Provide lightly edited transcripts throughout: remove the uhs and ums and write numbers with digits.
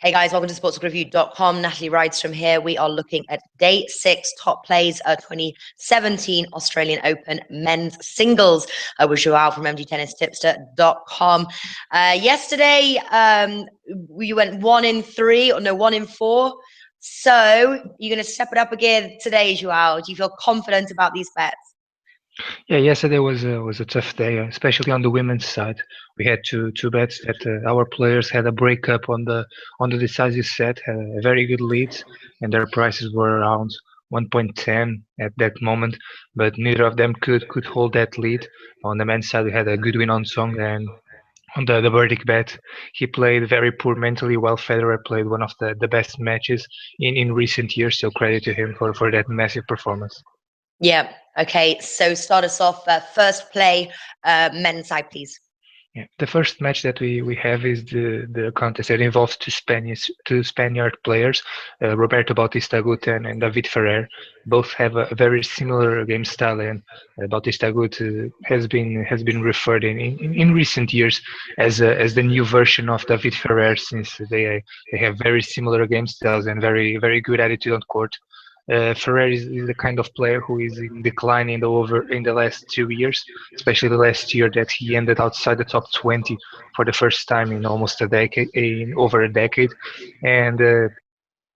Hey guys, welcome to sportsreview.com. Natalie Rydstrom here. We are looking at day 6 top plays 2017 Australian Open men's singles with Joao from mgtennistipster.com. Yesterday, we went 1 in 3, or no, 1 in 4. So you're going to step it up again today, Joao. Do you feel confident about these bets? Yeah, yesterday was a tough day, especially on the women's side. We had two bets that our players had a breakup on the decisive set, had a very good leads, and their prices were around 1.10 at that moment, but neither of them could hold that lead. On the men's side, we had a good win on Song, and on the verdict bet, he played very poor mentally, while Federer played one of the best matches in recent years. So credit to him for that massive performance. Yeah. Okay. So start us off. First play, men's side, please. Yeah. The first match that we have is the contest that involves two Spaniard players, Roberto Bautista and David Ferrer. Both have a very similar game style, and Bautista has been referred in recent years as the new version of David Ferrer, since they have very similar game styles and very good attitude on court. Ferrer is the kind of player who is in decline in the last 2 years, especially the last year that he ended outside the top 20 for the first time in almost a decade, in over a decade, and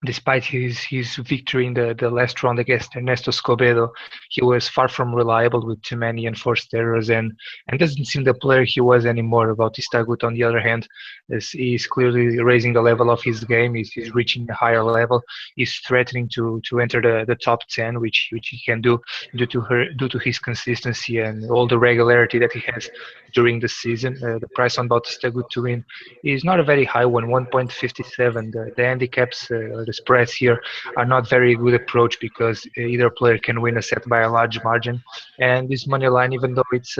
despite his victory in the last round against Ernesto Escobedo, he was far from reliable with too many enforced errors, and doesn't seem the player he was anymore. Bautista Agut, on the other hand, is clearly raising the level of his game. He's reaching a higher level. He's threatening to enter the top 10, which he can do due to his consistency and all the regularity that he has during the season. The price on Bautista Agut to win is not a very high one, 1.57. The handicaps, the spreads here are not very good approach, because either player can win a set by a large margin. And this money line, even though it's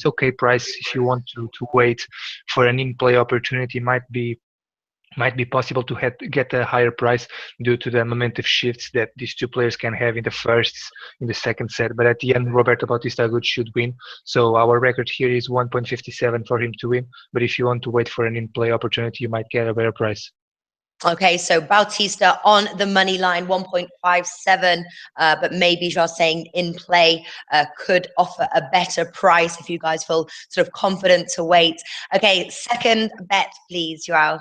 okay price, if you want to wait for an in-play opportunity, might be possible to get a higher price due to the momentum shifts that these two players can have in the second set. But at the end, Roberto Bautista Agut should win. So our record here is 1.57 for him to win. But if you want to wait for an in-play opportunity, you might get a better price. Okay, so Bautista on the money line, 1.57, but maybe you're saying in play could offer a better price if you guys feel sort of confident to wait. Okay, second bet, please, Joao.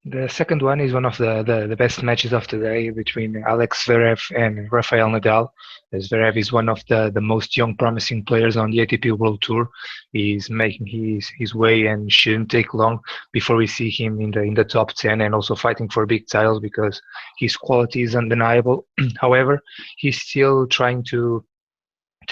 The second one is one of the best matches of the day between Alex Zverev and Rafael Nadal. Zverev is one of the most young, promising players on the ATP World Tour. He's making his way and shouldn't take long before we see him in the top 10 and also fighting for big titles, because his quality is undeniable. However, he's still trying to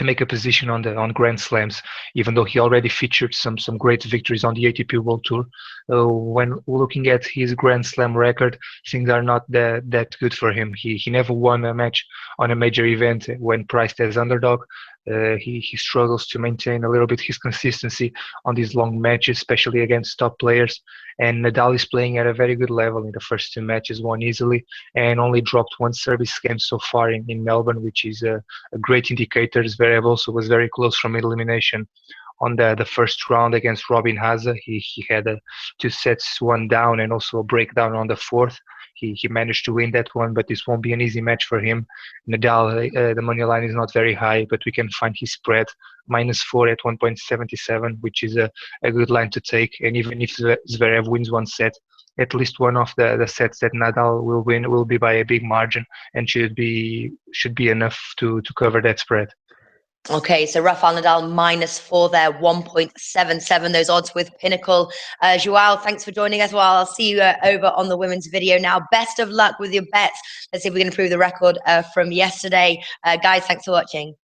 make a position on Grand Slams, even though he already featured some great victories on the ATP World Tour. When looking at his Grand Slam record, things are not that good for him. He never won a match on a major event when priced as underdog. He struggles to maintain a little bit his consistency on these long matches, especially against top players. And Nadal is playing at a very good level. In the first 2 matches, won easily, and only dropped one service game so far in Melbourne, which is a great indicator. Zverev also was very close from elimination on the first round against Robin Haase. He had 2 sets, one down, and also a breakdown on the fourth. He managed to win that one, but this won't be an easy match for him. Nadal, the money line is not very high, but we can find his spread -4 at 1.77, which is a good line to take. And even if Zverev wins one set, at least one of the sets that Nadal will win will be by a big margin, and should be enough to cover that spread. Okay, so Rafael Nadal -4 there, 1.77, those odds with Pinnacle. Joao, thanks for joining us. Well, I'll see you over on the women's video now. Best of luck with your bets. Let's see if we can improve the record from yesterday. Guys, thanks for watching.